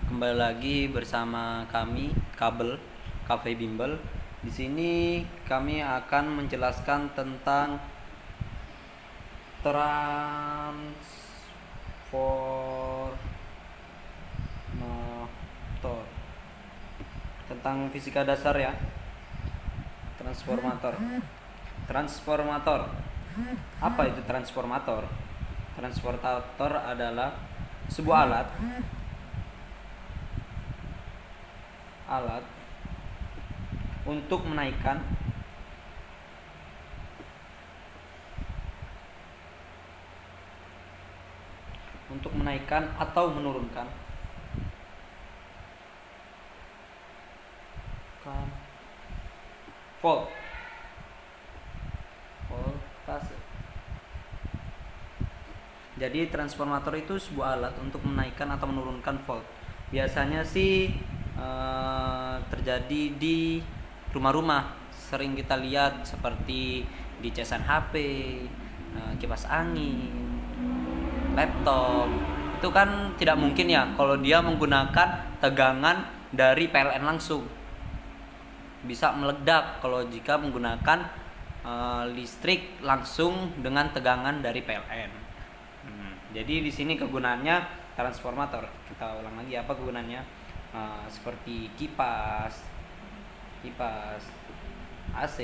Kembali lagi bersama kami Kabel Cafe Bimbel. Di sini kami akan menjelaskan tentang transformator, tentang fisika dasar ya. Transformator. Apa itu transformator? Transformator adalah sebuah alat untuk menaikkan atau menurunkan voltase. Jadi transformator itu sebuah alat untuk menaikkan atau menurunkan volt. Biasanya sih terjadi di rumah-rumah, sering kita lihat seperti di casan HP, kipas angin, laptop. Itu kan tidak mungkin ya kalau dia menggunakan tegangan dari PLN langsung. Bisa meledak kalau jika menggunakan listrik langsung dengan tegangan dari PLN. Jadi di sini kegunaannya transformator. Kita ulang lagi apa kegunaannya? Seperti kipas, AC,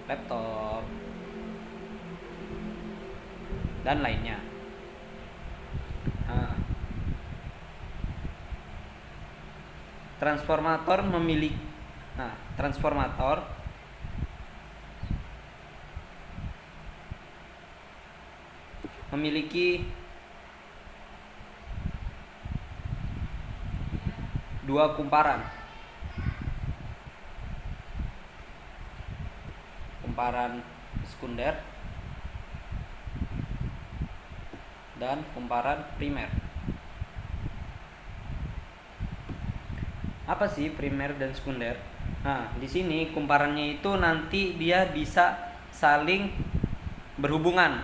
laptop, dan lainnya. Transformator memiliki dua kumparan sekunder dan kumparan primer. Apa sih primer dan sekunder? Nah, di sini kumparannya itu nanti dia bisa saling berhubungan.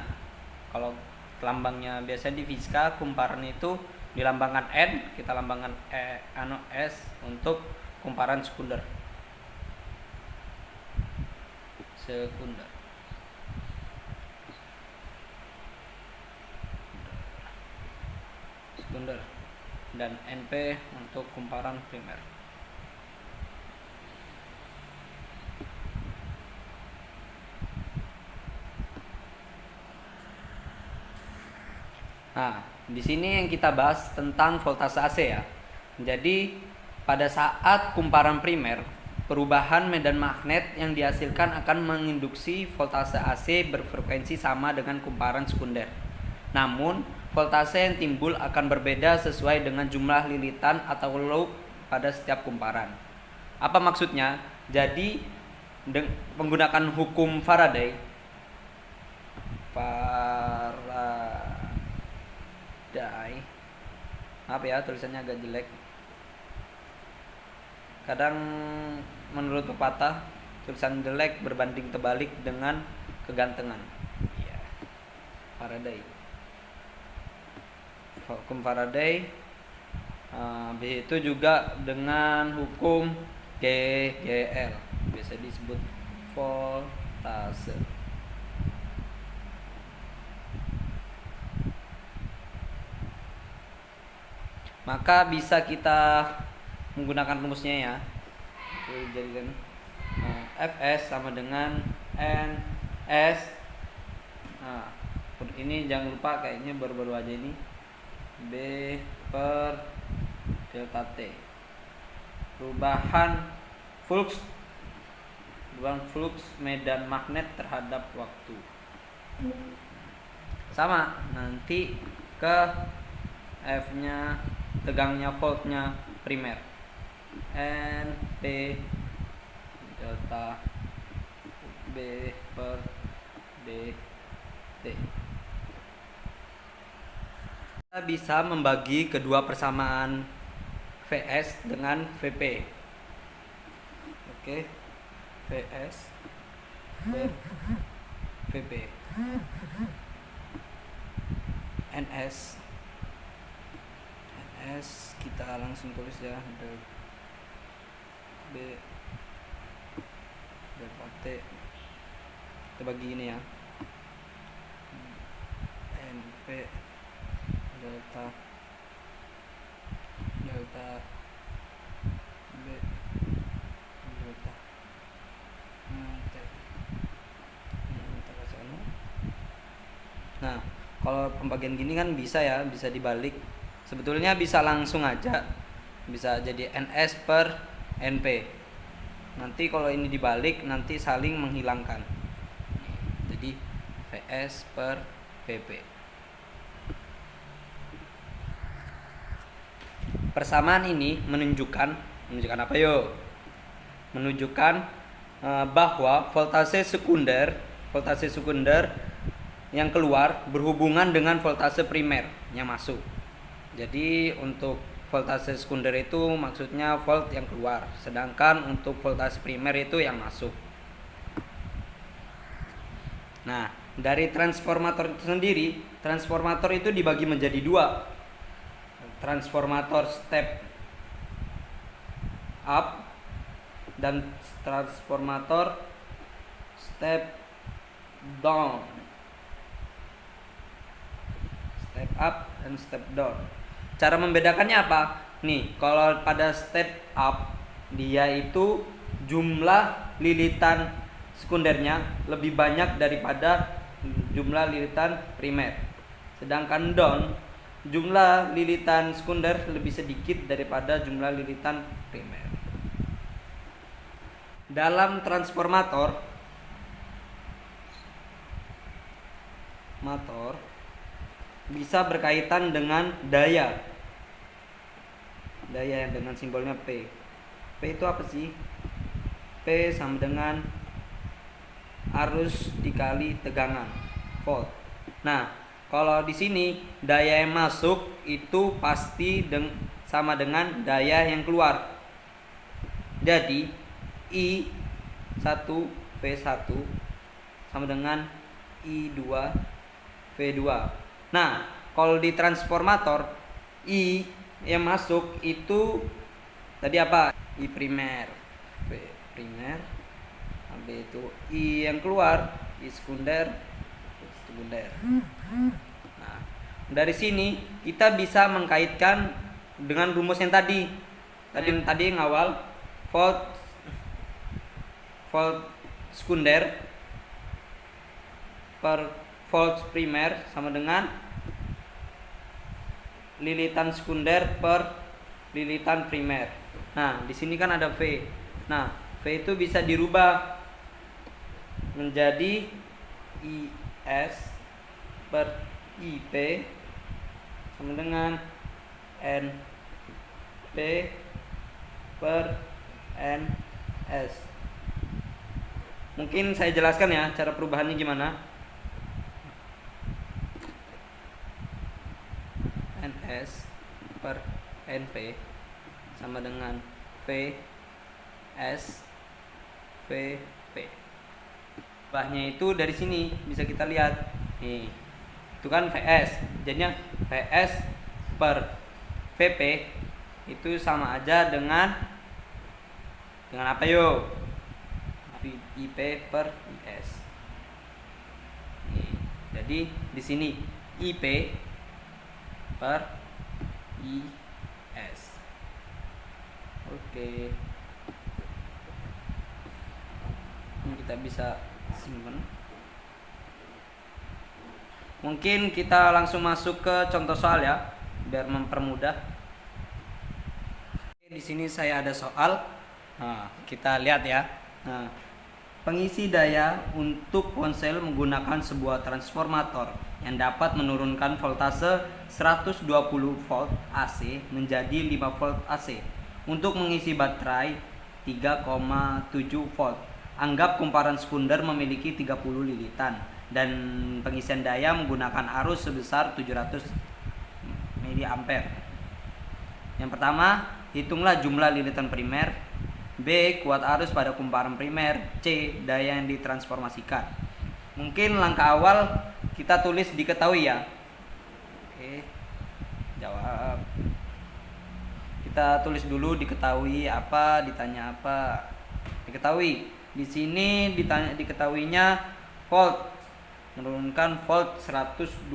Kalau lambangnya biasa di fisika, kumparan itu dilambangkan N, kita lambangkan S untuk kumparan sekunder. Dan NP untuk kumparan primer. Nah, di sini yang kita bahas tentang voltase AC ya. Jadi pada saat kumparan primer, perubahan medan magnet yang dihasilkan akan menginduksi voltase AC berfrekuensi sama dengan kumparan sekunder. Namun, voltase yang timbul akan berbeda sesuai dengan jumlah lilitan atau loop pada setiap kumparan. Apa maksudnya? Jadi menggunakan hukum Faraday, maaf ya tulisannya agak jelek. Kadang menurut pepatah tulisan jelek berbanding terbalik dengan kegantengan. Faraday. Hukum Faraday. Itu juga dengan hukum GGL, biasa disebut voltase. Maka bisa kita menggunakan rumusnya ya. Jadikan Fs sama dengan Ns. Nah, ini jangan lupa kayaknya baru-baru aja ini. B per delta T. Perubahan flux medan magnet terhadap waktu. Sama, nanti ke F-nya, tegangnya, voltnya primer. NP delta B per dt. Kita bisa membagi kedua persamaan Vs dengan Vp. Oke, Vs per Vp. Ns NS kita langsung tulis ya, del B delta T, kita bagi ini ya, NP delta delta B delta T. Kita kasih anu. Nah, kalau pembagian gini kan bisa ya, bisa dibalik. Sebetulnya bisa langsung aja, bisa jadi NS per NP. Nanti kalau ini dibalik nanti saling menghilangkan. Jadi VS per VP. Persamaan ini menunjukkan apa yuk? Menunjukkan bahwa voltase sekunder yang keluar berhubungan dengan voltase primer yang masuk. Jadi untuk voltase sekunder itu maksudnya volt yang keluar, sedangkan untuk voltase primer itu yang masuk. Nah, dari transformator itu sendiri, transformator itu dibagi menjadi dua. Transformator step up dan transformator step down. Step up dan step down. Cara membedakannya apa? Nih, kalau pada step up dia itu jumlah lilitan sekundernya lebih banyak daripada jumlah lilitan primer. Sedangkan down, jumlah lilitan sekunder lebih sedikit daripada jumlah lilitan primer. Dalam transformator bisa berkaitan dengan daya yang dengan simbolnya P. P itu apa sih? P sama dengan arus dikali tegangan, volt. Nah, kalau di sini daya yang masuk itu pasti sama dengan daya yang keluar. Jadi I1 V1 sama dengan I2 V2. Nah, kalau di transformator I yang masuk itu tadi apa? I primer, V primer, habis itu I yang keluar, I sekunder. Nah, dari sini kita bisa mengkaitkan dengan rumus yang tadi yang awal, volt sekunder per volt primer sama dengan lilitan sekunder per lilitan primer. Nah, di sini kan ada V. Nah, V itu bisa dirubah menjadi IS per IP sama dengan NP per NS. Mungkin saya jelaskan ya cara perubahannya gimana. NS per NP sama dengan VS VP. Bahnya itu dari sini bisa kita lihat. Nih, itu kan VS. Jadinya VS per VP itu sama aja dengan apa yuk? IP per IS. Nih, jadi di sini IP per IS. Oke. Ini kita bisa simpan. Mungkin kita langsung masuk ke contoh soal ya, biar mempermudah. Di sini saya ada soal. Nah, kita lihat ya. Nah, pengisi daya untuk ponsel menggunakan sebuah transformator yang dapat menurunkan voltase 120 volt AC menjadi 5 volt AC untuk mengisi baterai 3,7 volt. Anggap kumparan sekunder memiliki 30 lilitan dan pengisian daya menggunakan arus sebesar 700 mA. Yang pertama, hitunglah jumlah lilitan primer. B, kuat arus pada kumparan primer. C, daya yang ditransformasikan. Mungkin langkah awal kita tulis diketahui ya. Oke, jawab. Kita tulis dulu diketahui apa, ditanya apa. Diketahui. Di sini diketahuinya volt. Menurunkan volt 120.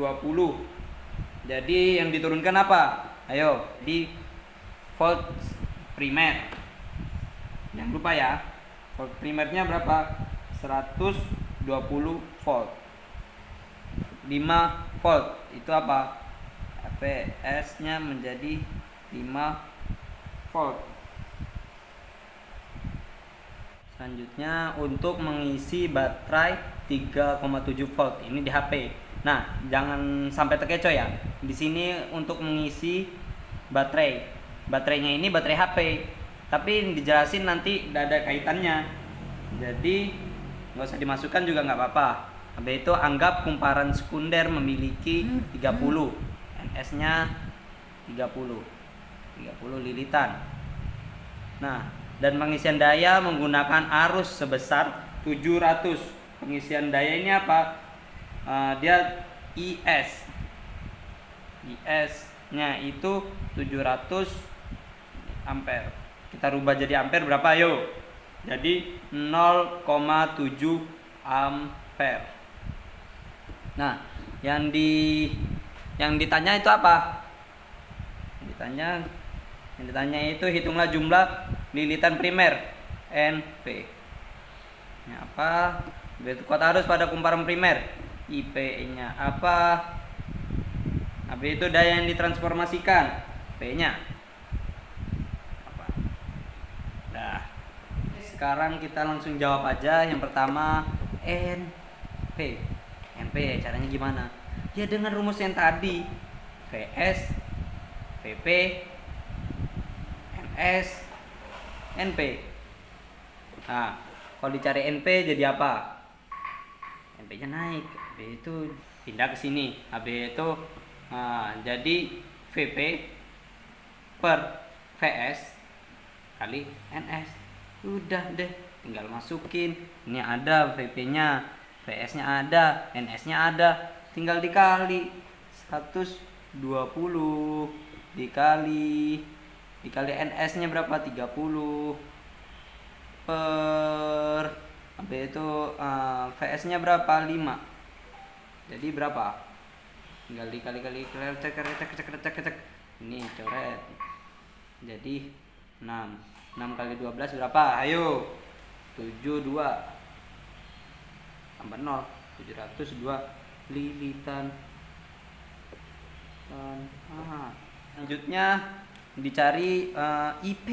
Jadi yang diturunkan apa? Ayo, di volt primer. Jangan lupa ya. Volt primernya berapa? 120 volt. 5 volt itu apa? Fps-nya menjadi 5 volt. Selanjutnya untuk mengisi baterai 3,7 volt ini di HP. Nah, jangan sampai terkecoh ya. Di sini untuk mengisi baterai. Baterainya ini baterai HP. Tapi dijelasin nanti tidak ada kaitannya. Jadi nggak usah dimasukkan juga nggak apa-apa. Habis itu anggap kumparan sekunder memiliki 30. NS-nya 30 lilitan. Nah, dan pengisian daya menggunakan arus sebesar 700. Pengisian daya ini apa? Dia IS. IS-nya itu 700 ampere. Kita rubah jadi ampere berapa? Ayo. Jadi 0,7 ampere. Nah, yang ditanya itu apa? Yang ditanya itu hitunglah jumlah lilitan primer NP. Ini apa? Berarti kuat arus pada kumparan primer. IP-nya apa? Habis itu daya yang ditransformasikan. P-nya apa? Nah, sekarang kita langsung jawab aja. Yang pertama NP. NP caranya gimana? Ya dengan rumus yang tadi. VS VP NS NP. Nah, kalau dicari NP jadi apa? NP-nya naik, habis itu pindah ke sini, habis itu jadi VP per VS kali NS. Udah deh, tinggal masukin. Ini ada VP-nya, VS-nya ada, NS-nya ada, tinggal dikali 120 dikali NS-nya berapa? 30 per habis itu VS-nya berapa? 5. Jadi berapa? Tinggal dikali-kali cek. Ini coret. Jadi 6 kali 12 berapa? Ayo. 72 tambah 0 702 lilitan. Selanjutnya dicari IP.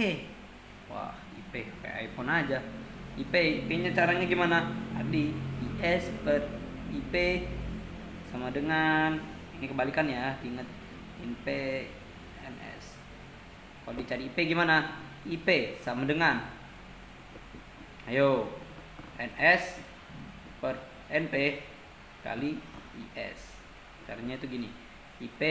Wah, IP kayak iPhone aja. IP-nya caranya gimana? Tadi IS per IP sama dengan, ini kebalikan ya, ingat, IP NS. Kalau dicari IP gimana? IP sama dengan, ayo, NS per NP kali IS. Caranya itu gini, IP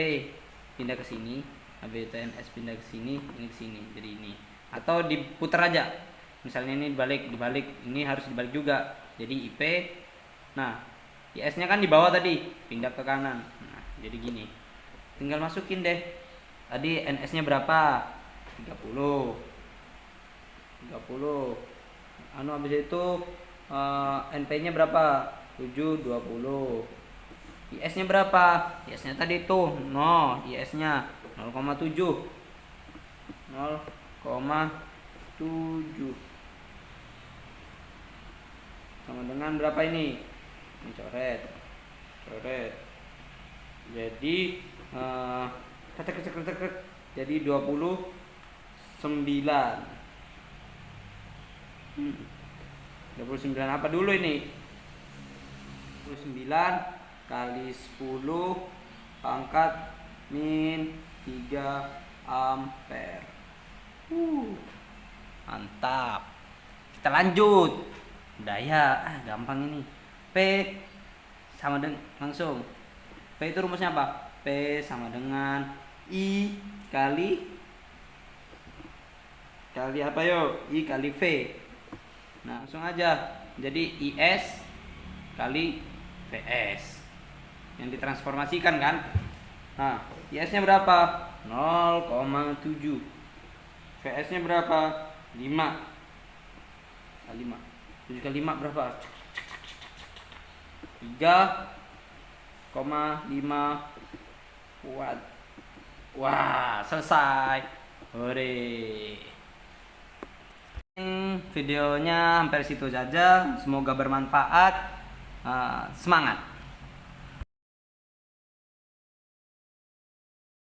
pindah ke sini, habis itu NS pindah ke sini, ini ke sini, jadi ini. Atau diputar aja. Misalnya ini dibalik, ini harus dibalik juga. Jadi IP, nah IS-nya kan di bawah tadi, pindah ke kanan. Nah, jadi gini. Tinggal masukin deh. Tadi NS-nya berapa? 30. Habis itu NP-nya berapa? 720. IS-nya berapa? IS-nya tadi tuh 0, IS-nya 0,7. 0,7 sama dengan berapa ini? Ini coret. Jadi jadi 29. 29 apa dulu ini? 29 kali 10 pangkat min 3 ampere. Mantap. Kita lanjut. Daya, gampang ini. P sama dengan, langsung. P itu rumusnya apa? P sama dengan I kali apa yuk? I kali V. Nah, langsung aja. Jadi IS kali VS. Yang ditransformasikan kan? Nah, IS-nya berapa? 0,7. VS nya berapa? 5. 5 7 kali 5 berapa? 3,5 watt. Wah, selesai. Hore. Videonya hampir situ saja. Semoga bermanfaat. Semangat.